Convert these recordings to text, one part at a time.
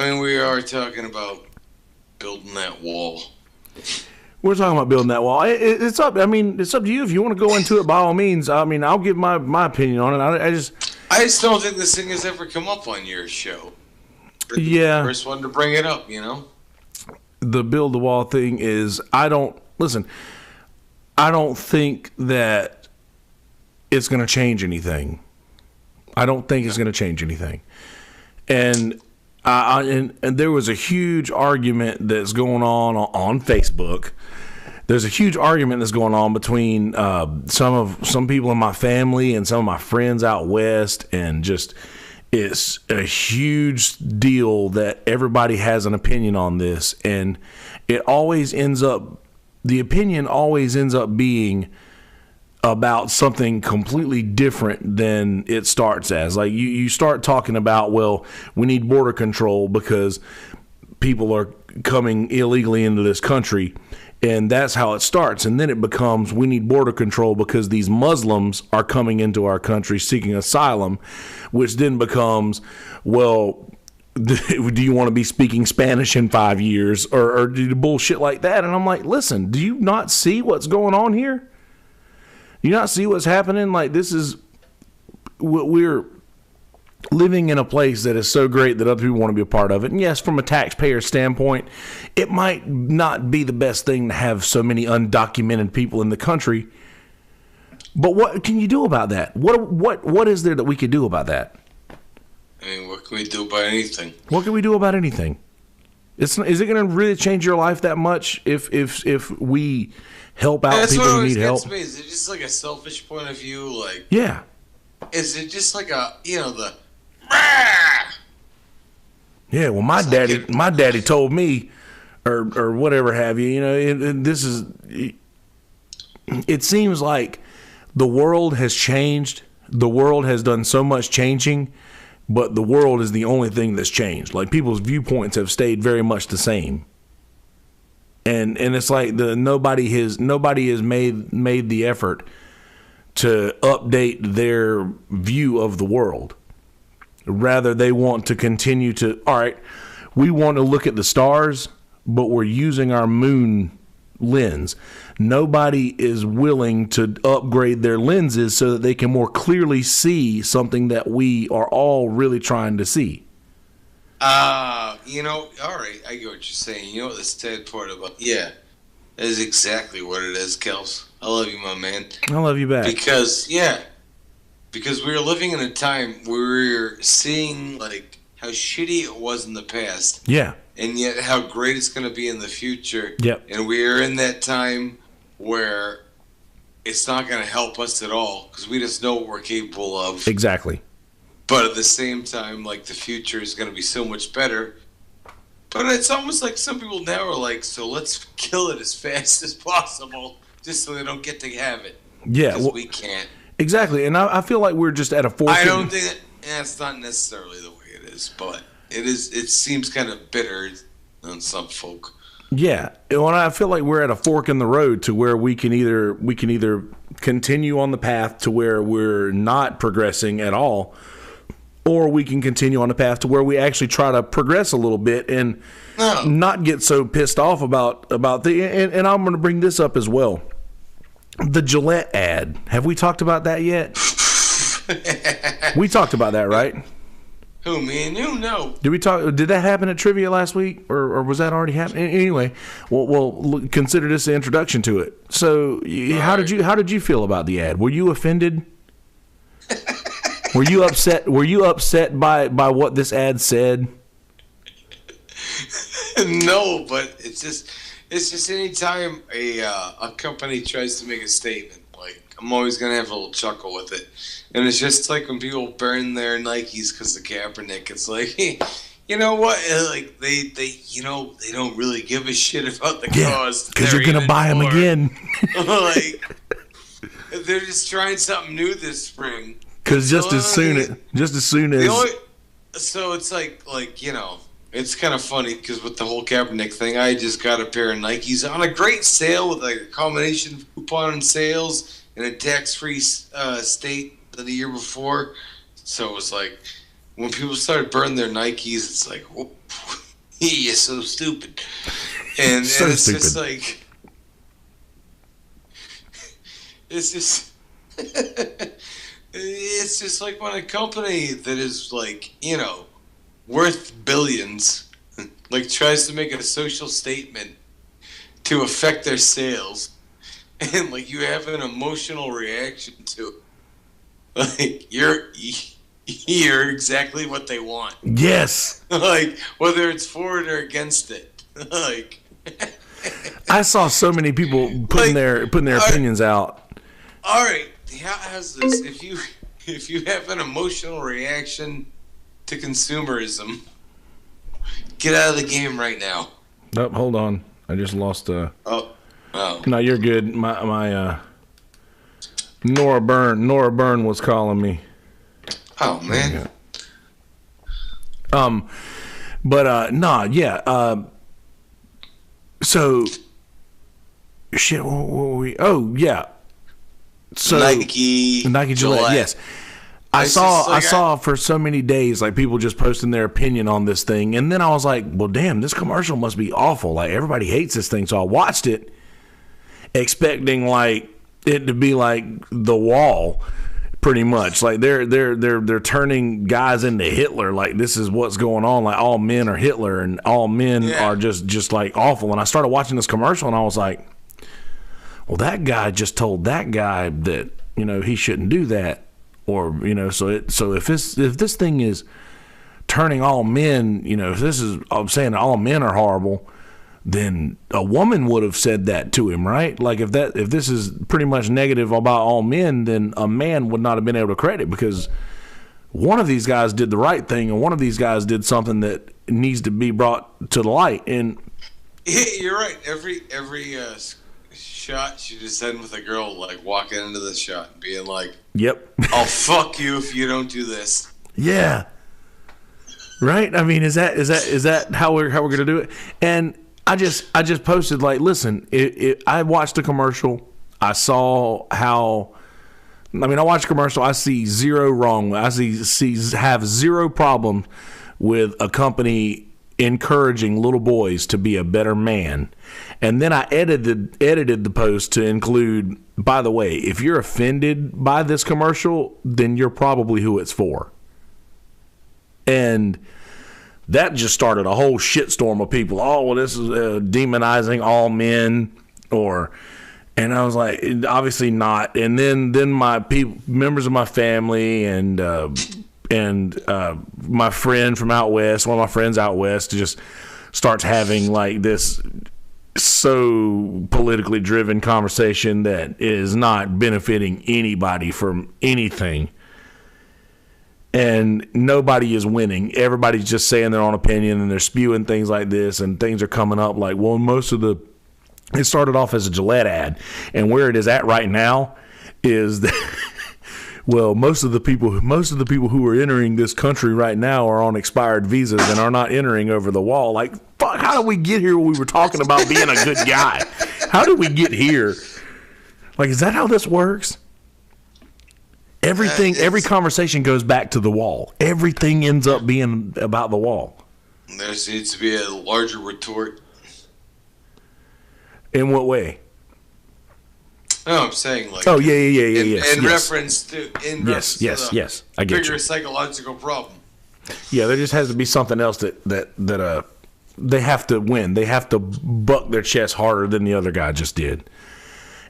I mean, we are talking about building that wall. We're talking about building that wall. It's up. I mean, it's up to you if you want to go into it. By all means. I mean, I'll give my opinion on it. I just don't think this thing has ever come up on your show. Yeah. First one to bring it up, The build the wall thing is, I don't think that it's going to change anything. I don't think it's going to change anything. And there was a huge argument that's going on Facebook. There's a huge argument that's going on between some people in my family and some of my friends out west, and just it's a huge deal that everybody has an opinion on this, and the opinion always ends up being about something completely different than it starts as. Like you start talking about, well, we need border control because people are coming illegally into this country, and that's how it starts. And then it becomes, we need border control because these Muslims are coming into our country seeking asylum, which then becomes, well, do you want to be speaking Spanish in 5 years or do bullshit like that? And I'm like, listen, do you not see what's going on here? You not see what's happening? Like, this is, we're living in a place that is so great that other people want to be a part of it. And yes, from a taxpayer standpoint, it might not be the best thing to have so many undocumented people in the country. But what can you do about that? What is there that we could do about that? I mean, what can we do about anything? What can we do about anything? Is it going to really change your life that much if we help out people who need help? Me. Is it just like a selfish point of view? Like, yeah. Is it just like the yeah, well, my daddy told me, or whatever have you. It seems like the world has changed. The world has done so much changing, but the world is the only thing that's changed. Like, people's viewpoints have stayed very much the same. And it's like nobody has made the effort to update their view of the world. Rather, they want to continue to, all right, we want to look at the stars, but we're using our moon lens. Nobody is willing to upgrade their lenses so that they can more clearly see something that we are all really trying to see. All right, I get what you're saying. You know what the sad part about, that is exactly what it is, Kels. I love you, my man. I love you back. Because we're living in a time where we're seeing, like, how shitty it was in the past. Yeah. And yet how great it's going to be in the future. Yep. And we're in that time where it's not going to help us at all because we just know what we're capable of. Exactly. But at the same time, like, the future is going to be so much better. But it's almost like some people now are like, so let's kill it as fast as possible just so they don't get to have it. Yeah. Because we can't. Exactly. And I feel like we're just at a fork. I don't think that's not necessarily the way it is, but it is. It seems kind of bitter on some folk. Yeah. Well, I feel like we're at a fork in the road to where we can either continue on the path to where we're not progressing at all, or we can continue on the path to where we actually try to progress a little bit and not get so pissed off about and I'm going to bring this up as well. The Gillette ad. Have we talked about that yet? We talked about that, right? Who, me and you? No. Did that happen at trivia last week, or was that already happening? Anyway, well, consider this the introduction to it. So, how did you feel about the ad? Were you offended? Were you upset? Were you upset by what this ad said? No, but it's just anytime a company tries to make a statement, like, I'm always gonna have a little chuckle with it, and it's just like when people burn their Nikes because of Kaepernick. It's like, hey, you know what? Like they don't really give a shit about the cause because you're gonna buy them again. Like, they're just trying something new this spring. Because just as soon as so it's like it's kind of funny because with the whole Kaepernick thing, I just got a pair of Nikes on a great sale with like a combination of coupon sales in a tax-free state than the year before. So it was like when people started burning their Nikes, it's like, You're so stupid. And So it's stupid. just like, it's just, it's just like when a company that is like, worth billions, like tries to make a social statement to affect their sales, and like you have an emotional reaction to it. Like you're exactly what they want. Yes. Like whether it's for it or against it. Like I saw so many people putting their opinions out. all right, how's this? If you have an emotional reaction to consumerism, get out of the game right now. Oh, hold on. I just lost Oh. No, you're good. My Nora Byrne was calling me. Oh man. But so shit, what were we? Oh yeah. So Nike Gillette, yes. I saw for so many days like people just posting their opinion on this thing, and then I was like, well damn, this commercial must be awful. Like everybody hates this thing. So I watched it expecting like it to be like The Wall, pretty much. Like they're turning guys into Hitler. Like this is what's going on. Like all men are Hitler and all men are just like awful. And I started watching this commercial and I was like, well, that guy just told that guy that he shouldn't do that, or so if this thing is turning all men, if this is I'm saying all men are horrible, then a woman would have said that to him, right? Like if this is pretty much negative about all men, then a man would not have been able to credit, because one of these guys did the right thing and one of these guys did something that needs to be brought to the light. And you're right. Every shot she just had with a girl like walking into the shot and being like, "Yep, I'll fuck you if you don't do this." Yeah, right. I mean, is that how we're gonna do it? And I just posted like, listen, I watched the commercial. I saw how. I mean, I watched the commercial. I see zero wrong. I have zero problem with a company encouraging little boys to be a better man. And then I edited the post to include, by the way, if you're offended by this commercial, then you're probably who it's for. And that just started a whole shitstorm of people. Oh, well, this is demonizing all men, and I was like, obviously not. And then my members of my family and my friend from out west, one of my friends out west, just starts having like this so politically driven conversation that is not benefiting anybody from anything. And nobody is winning. Everybody's just saying their own opinion, and they're spewing things like this, and things are coming up like, well, it started off as a Gillette ad, and where it is at right now is that, well, most of the people who are entering this country right now are on expired visas and are not entering over the wall. Like, fuck, how did we get here when we were talking about being a good guy? How did we get here? Like, is that how this works? Every conversation goes back to the wall. Everything ends up being about the wall. There needs to be a larger retort. In what way? No, I'm saying like. Oh yeah. Yes. In reference to Yes. I get bigger you. psychological problem. Yeah, there just has to be something else that they have to win. They have to buck their chest harder than the other guy just did.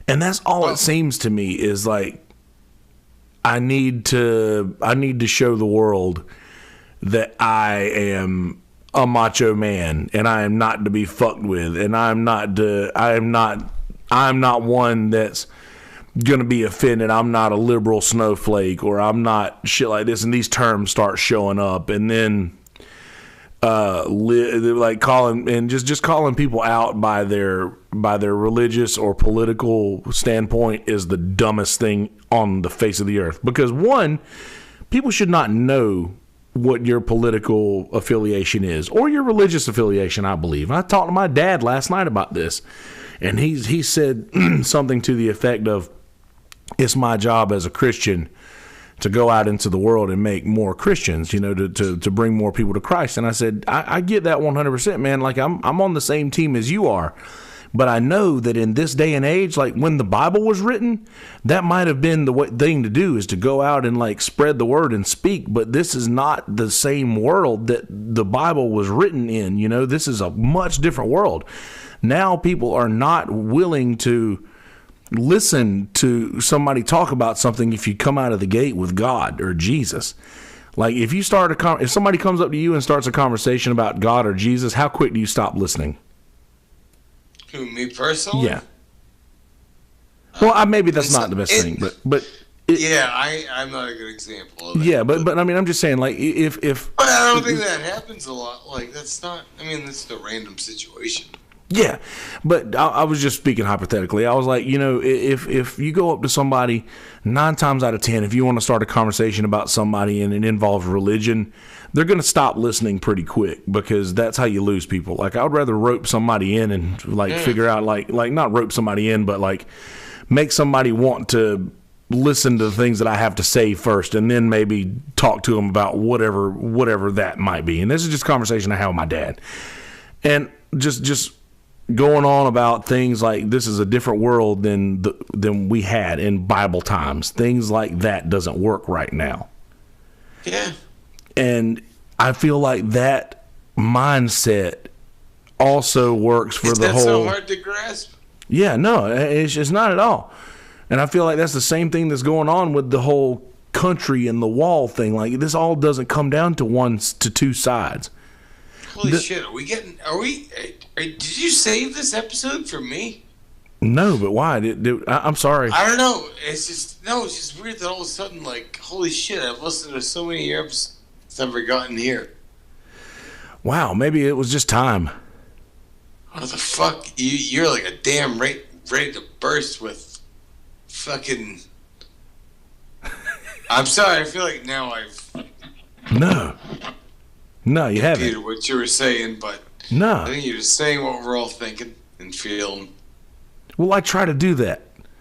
And that's all it seems to me is like, I need to show the world that I am a macho man and I am not to be fucked with, and I'm not one that's gonna be offended. I'm not a liberal snowflake, or I'm not shit like this. And these terms start showing up, and then like calling and just calling people out by their religious or political standpoint is the dumbest thing on the face of the earth. Because one, people should not know what your political affiliation is or your religious affiliation, I believe. I talked to my dad last night about this, and he said something to the effect of, it's my job as a Christian to go out into the world and make more Christians, to bring more people to Christ. And I said, I get that 100%, man. Like I'm on the same team as you are. But I know that in this day and age, like when the Bible was written, that might have been the thing to do, is to go out and like spread the word and speak. But this is not the same world that the Bible was written in. This is a much different world. Now people are not willing to listen to somebody talk about something if you come out of the gate with God or Jesus. Like if somebody comes up to you and starts a conversation about God or Jesus, how quick do you stop listening? Who, me personally? Yeah. Well, maybe that's not the best thing, but I'm not a good example of that. Yeah, but I mean, I'm just saying, like, if but I don't think that happens a lot. Like, that's the random situation. Yeah, but I was just speaking hypothetically. I was like, if you go up to somebody, 9 times out of 10, if you want to start a conversation about somebody and it involves religion, they're going to stop listening pretty quick, because that's how you lose people. Like, I would rather rope somebody in and figure out like not rope somebody in, but like make somebody want to listen to the things that I have to say first, and then maybe talk to them about whatever that might be. And this is just a conversation I had with my dad, and just going on about things like this is a different world than we had in Bible times. Things like that doesn't work right now. Yeah. And I feel like that mindset also works for the whole. Is that so hard to grasp? Yeah, no, it's not at all. And I feel like that's the same thing that's going on with the whole country and the wall thing. Like, this all doesn't come down to 1 to 2 sides. Holy shit! Did you save this episode for me? No, but why? I'm sorry. I don't know. It's just weird that all of a sudden, like, holy shit! I've listened to so many of your episodes, never gotten here. Wow, maybe it was just time. What the fuck? You're like a damn ready to burst with fucking. I'm sorry. I feel like now I've. No, you haven't. What you were saying, but no, I think you're just saying what we're all thinking and feeling. Well, I try to do that.